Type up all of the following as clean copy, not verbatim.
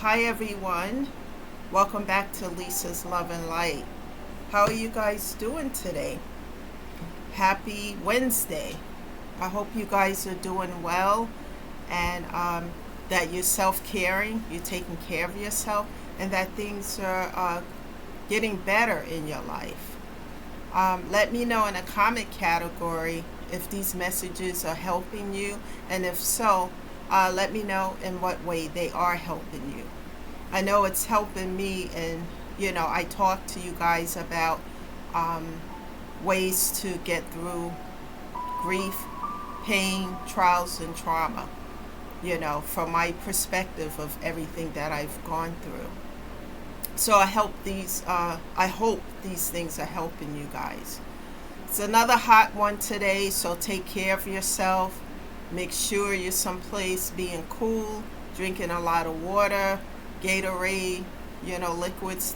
hi everyone. Welcome back to Lisa's Love and Light. How are you guys doing today? Happy Wednesday. I hope you guys are doing well and that you're self caring, you're taking care of yourself, and that things are getting better in your life. Let me know in the comment category if these messages are helping you, and if so, let me know in what way they are helping you. I know it's helping me, and I talk to you guys about um, ways to get through grief, pain, trials, and trauma, from my perspective of everything that I've gone through. So I hope these things are helping you guys. It's another hot one today, so take care of yourself. Make sure you're someplace being cool, drinking a lot of water, Gatorade, liquids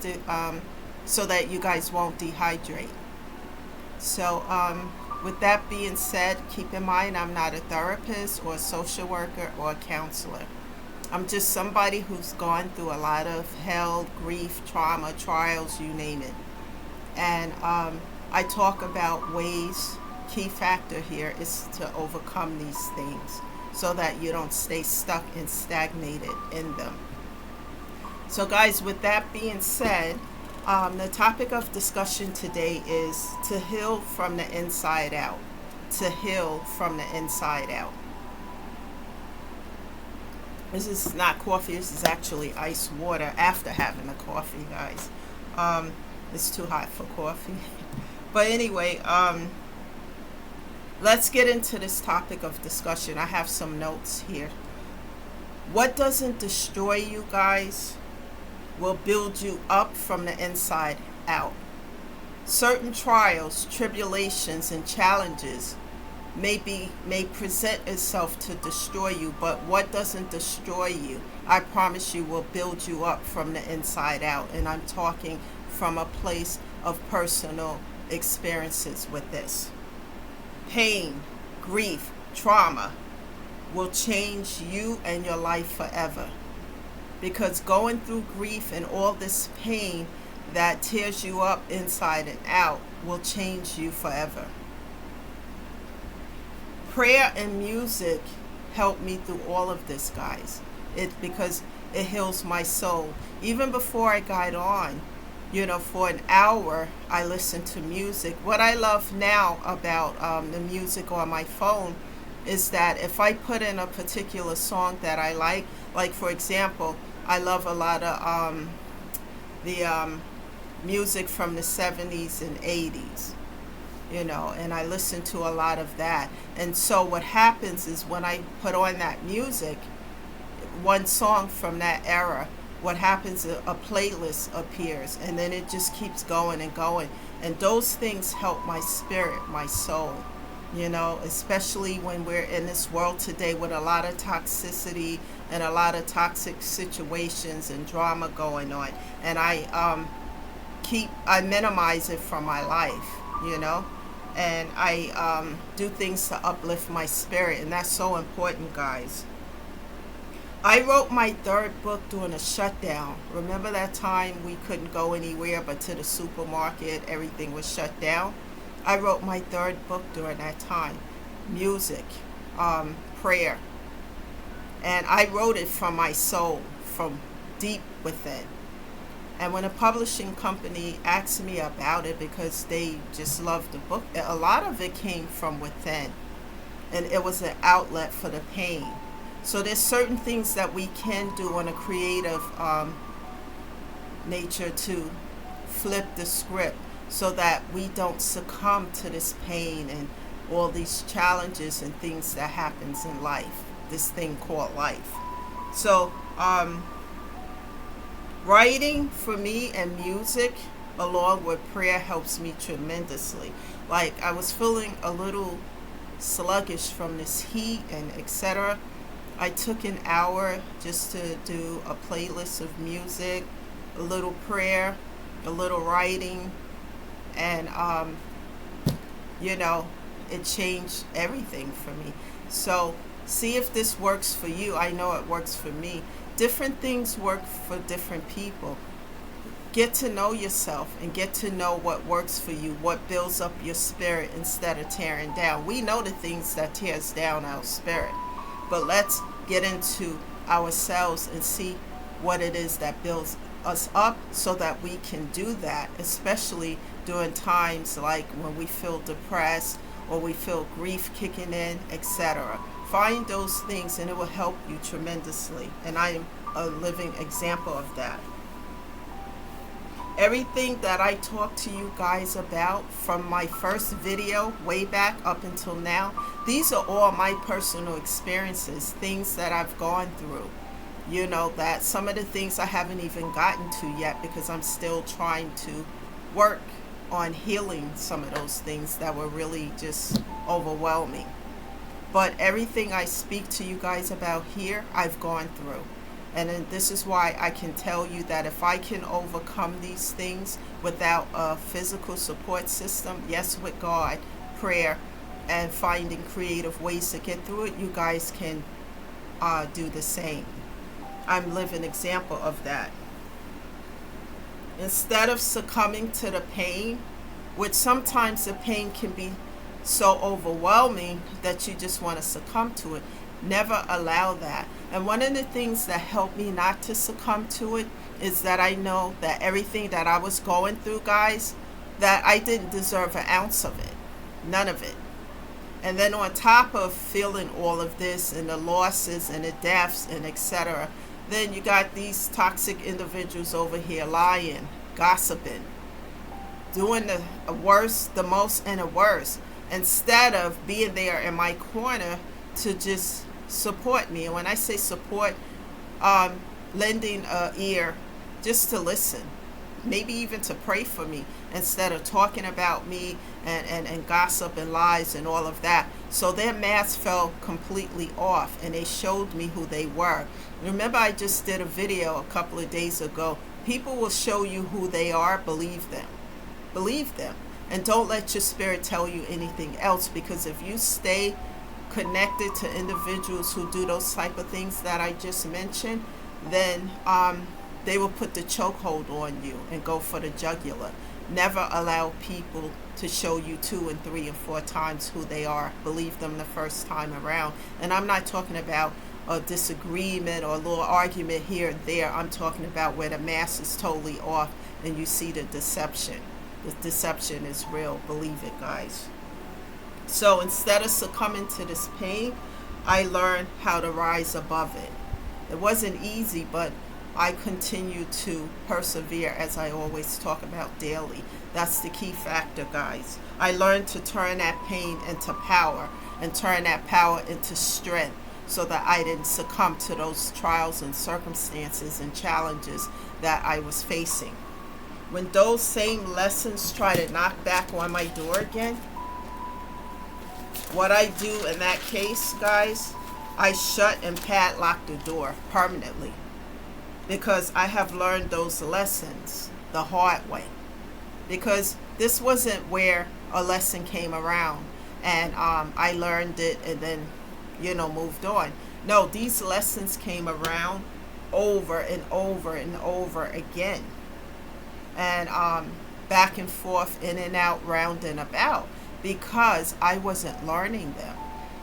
so that you guys won't dehydrate. So, with that being said, keep in mind I'm not a therapist or a social worker or a counselor. I'm just somebody who's gone through a lot of hell, grief, trauma, trials, you name it. And I talk about ways, key factor here is to overcome these things so that you don't stay stuck and stagnated in them. So, guys, with that being said, the topic of discussion today is to heal from the inside out. To heal from the inside out. This is not coffee, this is actually ice water after having the coffee, guys. It's too hot for coffee. But anyway, let's get into this topic of discussion. I have some notes here. What doesn't destroy you, guys, will build you up from the inside out. Certain trials, tribulations, and challenges may present itself to destroy you, but what doesn't destroy you, I promise you, will build you up from the inside out. And I'm talking from a place of personal experiences with this. Pain, grief, trauma will change you and your life forever. Because going through grief and all this pain that tears you up inside and out will change you forever. Prayer and music help me through all of this, guys. Because it heals my soul. Even before I got on, for an hour, I listen to music. What I love now about the music on my phone is that if I put in a particular song that I like for example, I love a lot of the music from the 70s and 80s, and I listen to a lot of that. And so what happens is when I put on that music, one song from that era, what happens is a playlist appears, and then it just keeps going and going. And those things help my spirit, my soul, especially when we're in this world today with a lot of toxicity and a lot of toxic situations and drama going on. And I minimize it from my life, and I do things to uplift my spirit, and that's so important, guys. I wrote my third book during a shutdown. Remember that time we couldn't go anywhere but to the supermarket, everything was shut down? I wrote my third book during that time. Music, prayer. And I wrote it from my soul, from deep within. And when a publishing company asked me about it because they just loved the book, a lot of it came from within. And it was an outlet for the pain. So there's certain things that we can do on a creative nature to flip the script so that we don't succumb to this pain and all these challenges and things that happens in life, this thing called life. So writing for me and music along with prayer helps me tremendously. Like I was feeling a little sluggish from this heat and etc. I took an hour just to do a playlist of music, a little prayer, a little writing, and it changed everything for me. So see if this works for you. I know it works for me. different things work for different people. Get to know yourself and get to know what works for you, what builds up your spirit instead of tearing down. We know the things that tears down our spirit, but let's get into ourselves and see what it is that builds us up so that we can do that, especially during times like when we feel depressed or we feel grief kicking in, etc. Find those things and it will help you tremendously. And I am a living example of that. Everything that I talk to you guys about from my first video way back up until now, these are all my personal experiences, things that I've gone through. You know, that some of the things I haven't even gotten to yet because I'm still trying to work on healing some of those things that were really just overwhelming. But everything I speak to you guys about here, I've gone through. And then this is why I can tell you that if I can overcome these things without a physical support system, yes, with God, prayer, and finding creative ways to get through it, you guys can do the same. I'm a living example of that. Instead of succumbing to the pain, which sometimes the pain can be so overwhelming that you just want to succumb to it, never allow that. And one of the things that helped me not to succumb to it is that I know that everything that I was going through, guys, that I didn't deserve an ounce of it. None of it. And then on top of feeling all of this and the losses and the deaths and etc., then you got these toxic individuals over here lying, gossiping, doing the worst, the most, and the worst, instead of being there in my corner to just support me. And when I say support, lending an ear just to listen, maybe even to pray for me instead of talking about me and gossip and lies and all of that. So their mask fell completely off and they showed me who they were. Remember, I just did a video a couple of days ago. People will show you who they are. Believe them. Believe them. And don't let your spirit tell you anything else, because if you stay connected to individuals who do those type of things that I just mentioned, then they will put the chokehold on you and go for the jugular. Never allow people to show you 2 and 3 and 4 times who they are. Believe them the first time around. And I'm not talking about a disagreement or a little argument here and there. I'm talking about where the mask is totally off and you see the deception. The deception is real. Believe it, guys. So instead of succumbing to this pain, I learned how to rise above it. It wasn't easy, but I continue to persevere, as I always talk about daily. That's the key factor, guys. I learned to turn that pain into power and turn that power into strength so that I didn't succumb to those trials and circumstances and challenges that I was facing. When those same lessons try to knock back on my door again, what I do in that case, guys, I shut and padlock the door permanently, because I have learned those lessons the hard way. Because this wasn't where a lesson came around and I learned it and then, moved on. No, these lessons came around over and over and over again. And back and forth, in and out, round and about, because I wasn't learning them.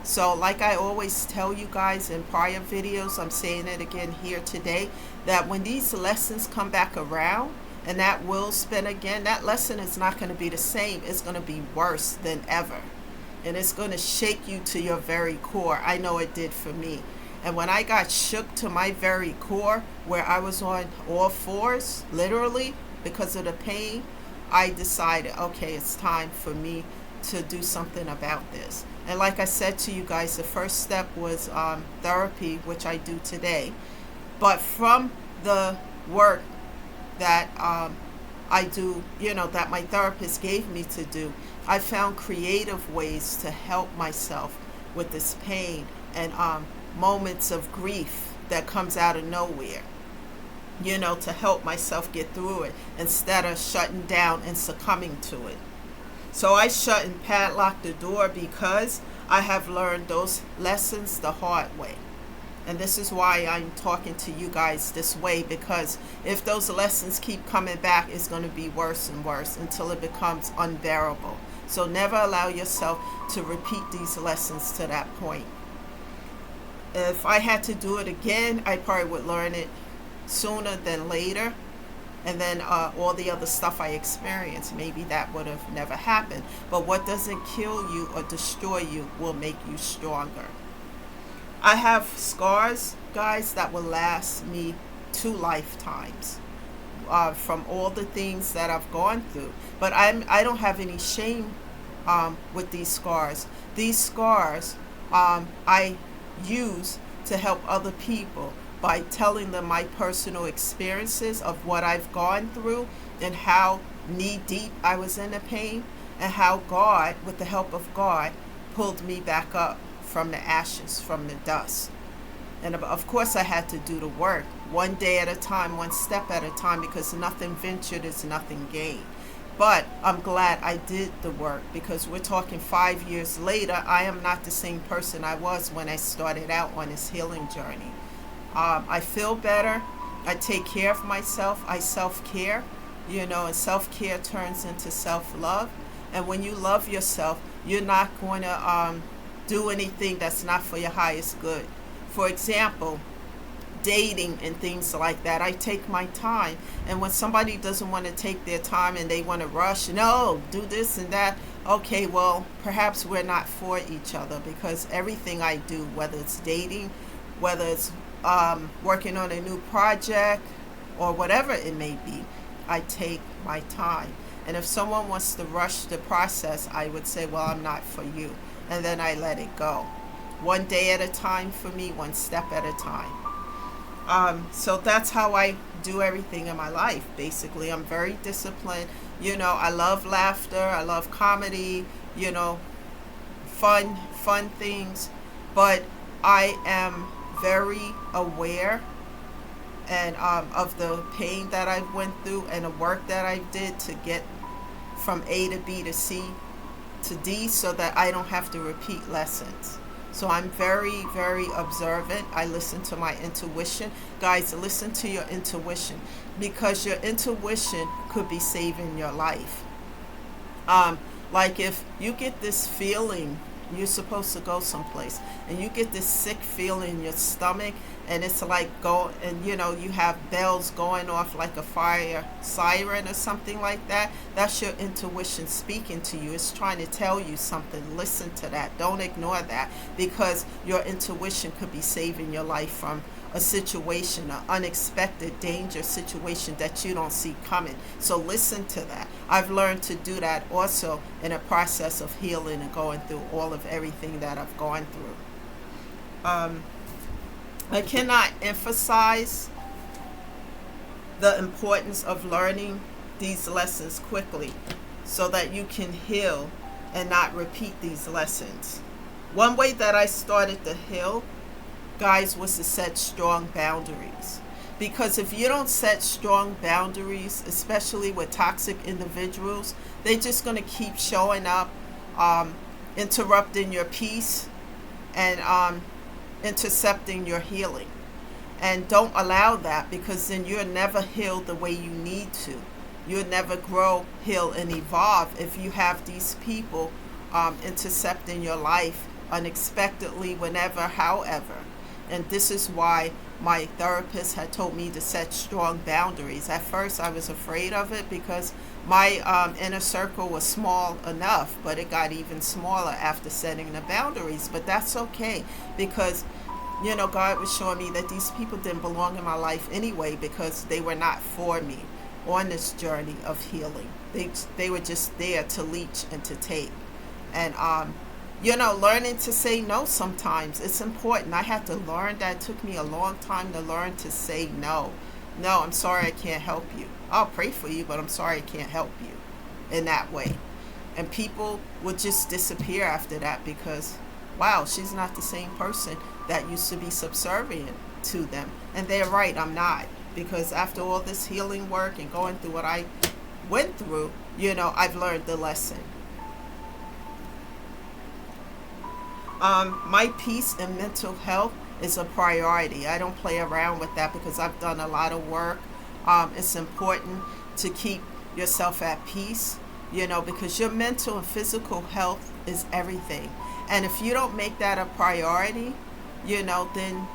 So like I always tell you guys in prior videos, I'm saying it again here today, that when these lessons come back around and that will spin again, that lesson is not going to be the same. It's going to be worse than ever. And it's going to shake you to your very core. I know it did for me. And when I got shook to my very core, where I was on all fours, literally, because of the pain, I decided, okay, it's time for me to do something about this. And like I said to you guys, the first step was therapy, which I do today. But from the work that I do, that my therapist gave me to do, I found creative ways to help myself with this pain and moments of grief that comes out of nowhere, to help myself get through it instead of shutting down and succumbing to it. So I shut and padlock the door because I have learned those lessons the hard way. And this is why I'm talking to you guys this way, because if those lessons keep coming back, it's going to be worse and worse until it becomes unbearable. So never allow yourself to repeat these lessons to that point. If I had to do it again, I probably would learn it sooner than later. And then all the other stuff I experienced, maybe that would have never happened. But what doesn't kill you or destroy you will make you stronger. I have scars, guys, that will last me 2 lifetimes from all the things that I've gone through. But I don't have any shame with these scars. These scars I use to help other people by telling them my personal experiences of what I've gone through and how knee deep I was in the pain, and how God, with the help of God, pulled me back up from the ashes, from the dust. And of course I had to do the work, one day at a time, one step at a time, because nothing ventured is nothing gained. But I'm glad I did the work, because we're talking 5 years later, I am not the same person I was when I started out on this healing journey. I feel better. I take care of myself. I self-care, and self-care turns into self-love. And when you love yourself, you're not going to do anything that's not for your highest good. For example, dating and things like that, I take my time. And when somebody doesn't want to take their time and they want to rush, no, do this and that, okay, well, perhaps we're not for each other, because everything I do, whether it's dating, whether it's working on a new project, or whatever it may be, I take my time. And if someone wants to rush the process, I would say, well, I'm not for you. And then I let it go. One day at a time for me, one step at a time. So that's how I do everything in my life, basically. I'm very disciplined. I love laughter. I love comedy, fun things. But I am very aware and of the pain that I went through and the work that I did to get from A to B to C to D, so that I don't have to repeat lessons. So I'm very, very observant. I listen to my intuition. Guys, listen to your intuition, because your intuition could be saving your life. Like if you get this feeling, you're supposed to go someplace, and you get this sick feeling in your stomach, and it's like you have bells going off like a fire siren or something like that. That's your intuition speaking to you. It's trying to tell you something. Listen to that. Don't ignore that, because your intuition could be saving your life from a situation, an unexpected danger situation that you don't see coming. So listen to that. I've learned to do that also in a process of healing and going through all of everything that I've gone through. I cannot emphasize the importance of learning these lessons quickly, so that you can heal and not repeat these lessons. One way that I started to heal, guys, was to set strong boundaries. Because if you don't set strong boundaries, especially with toxic individuals, they're just going to keep showing up, interrupting your peace, and intercepting your healing. And don't allow that, because then you'll never heal the way you need to. You'll never grow, heal, and evolve if you have these people intercepting your life unexpectedly, whenever, however. And this is why my therapist had told me to set strong boundaries. At first I was afraid of it, because my inner circle was small enough, but it got even smaller after setting the boundaries. But that's okay, because God was showing me that these people didn't belong in my life anyway, because they were not for me on this journey of healing. They were just there to leech and to take. And learning to say no sometimes, it's important. I had to learn that. It took me a long time to learn to say no. No, I'm sorry, I can't help you. I'll pray for you, but I'm sorry, I can't help you in that way. And people would just disappear after that, because, wow, she's not the same person that used to be subservient to them. And they're right, I'm not. Because after all this healing work and going through what I went through, I've learned the lesson. My peace and mental health is a priority. I don't play around with that because I've done a lot of work. It's important to keep yourself at peace, because your mental and physical health is everything. And if you don't make that a priority, then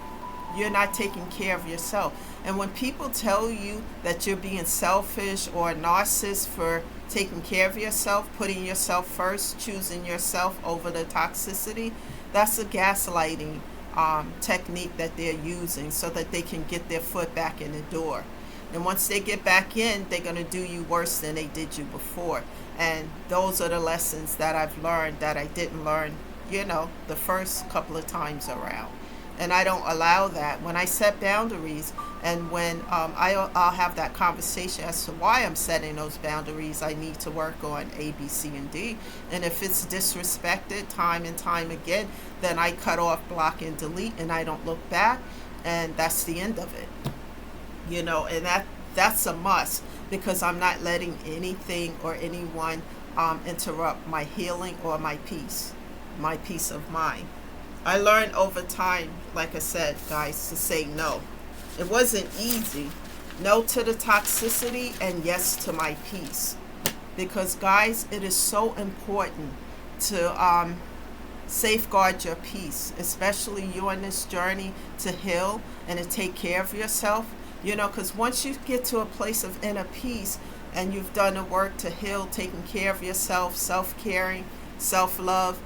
you're not taking care of yourself. And when people tell you that you're being selfish or a narcissist for taking care of yourself, putting yourself first, choosing yourself over the toxicity, that's a gaslighting technique that they're using so that they can get their foot back in the door. And once they get back in, they're going to do you worse than they did you before. And those are the lessons that I've learned that I didn't learn, the first couple of times around. And I don't allow that. When I set boundaries, and when I'll have that conversation as to why I'm setting those boundaries, I need to work on A, B, C, and D. And if it's disrespected time and time again, then I cut off, block, and delete, and I don't look back, and that's the end of it. And that's a must, because I'm not letting anything or anyone interrupt my healing or my peace of mind. I learned over time, like I said, guys, to say no. It wasn't easy. No to the toxicity and yes to my peace. Because, guys, it is so important to safeguard your peace, especially you on this journey to heal and to take care of yourself. Because once you get to a place of inner peace and you've done the work to heal, taking care of yourself, self-caring, self-love,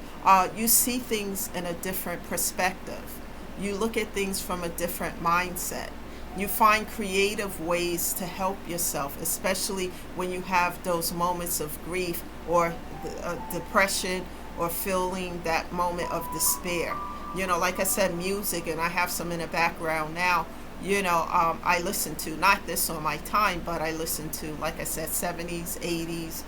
you see things in a different perspective. You look at things from a different mindset. You find creative ways to help yourself, especially when you have those moments of grief or depression or feeling that moment of despair. Like I said, music, and I have some in the background now. I listen to, not this on my time, but I listen to, like I said, 70s, 80s,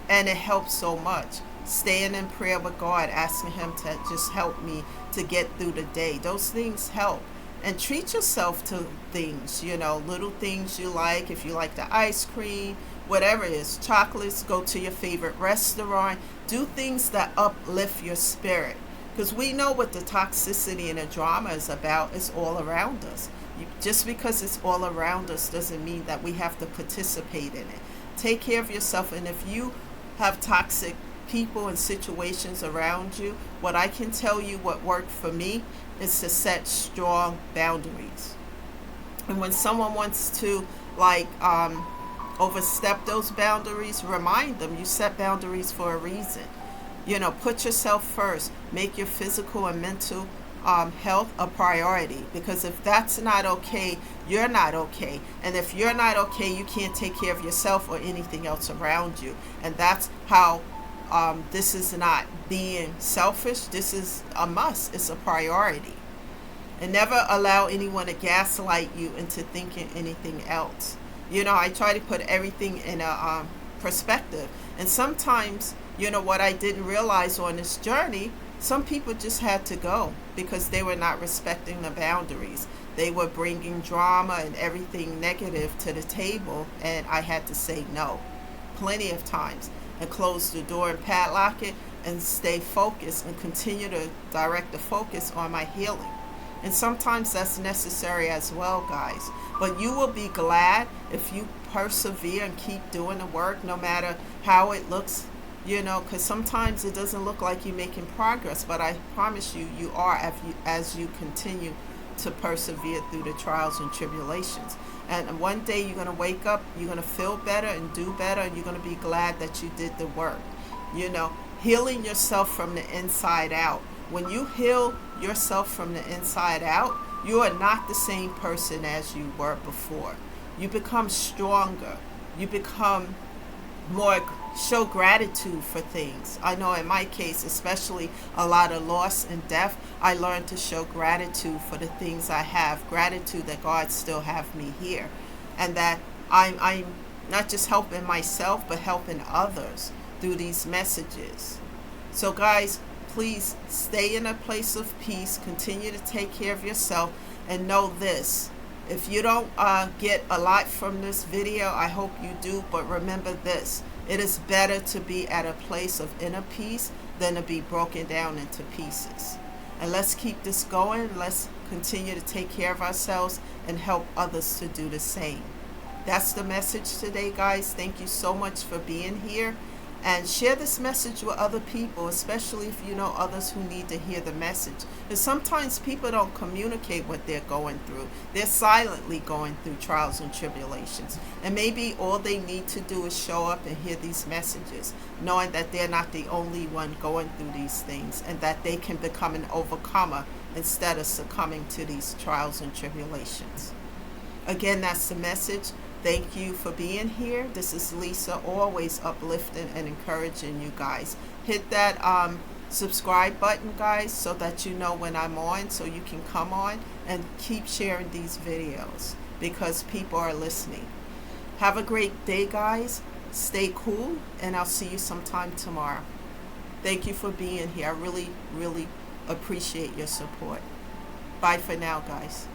and it helps so much. Staying in prayer with God, asking Him to just help me to get through the day. Those things help. And treat yourself to things, little things you like. If you like the ice cream, whatever it is, chocolates, go to your favorite restaurant. Do things that uplift your spirit. Because we know what the toxicity and the drama is about. It's all around us. Just because it's all around us doesn't mean that we have to participate in it. Take care of yourself. And if you have toxic people and situations around you, what I can tell you, what worked for me, is to set strong boundaries. And when someone wants to overstep those boundaries, remind them you set boundaries for a reason. Put yourself first. Make your physical and mental health a priority, because if that's not okay, you're not okay. And if you're not okay, you can't take care of yourself or anything else around you. And that's how this is not being selfish. This is a must. It's a priority. And never allow anyone to gaslight you into thinking anything else. I try to put everything in a perspective. And sometimes, what I didn't realize on this journey, some people just had to go because they were not respecting the boundaries. They were bringing drama and everything negative to the table, and I had to say no plenty of times and close the door and padlock it and stay focused and continue to direct the focus on my healing. And sometimes that's necessary as well, guys. But you will be glad if you persevere and keep doing the work, no matter how it looks, because sometimes it doesn't look like you're making progress, but I promise you, you are as you continue to persevere through the trials and tribulations. And one day you're going to wake up, you're going to feel better and do better, and you're going to be glad that you did the work. Healing yourself from the inside out. When you heal yourself from the inside out, you are not the same person as you were before. You become stronger. You become more, show gratitude for things. I know in my case, especially a lot of loss and death, I learned to show gratitude for the things I have. Gratitude that God still have me here. And that I'm not just helping myself, but helping others through these messages. So guys, please stay in a place of peace. Continue to take care of yourself. And know this. If you don't get a lot from this video, I hope you do. But remember this. It is better to be at a place of inner peace than to be broken down into pieces. And let's keep this going. Let's continue to take care of ourselves and help others to do the same. That's the message today, guys. Thank you so much for being here. And share this message with other people, especially if you know others who need to hear the message. Because sometimes people don't communicate what they're going through. They're silently going through trials and tribulations. And maybe all they need to do is show up and hear these messages, knowing that they're not the only one going through these things, and that they can become an overcomer instead of succumbing to these trials and tribulations. Again, that's the message. Thank you for being here. This is Lisa, always uplifting and encouraging you guys. Hit that subscribe button, guys, so that you know when I'm on, so you can come on and keep sharing these videos because people are listening. Have a great day, guys. Stay cool, and I'll see you sometime tomorrow. Thank you for being here. I really, really appreciate your support. Bye for now, guys.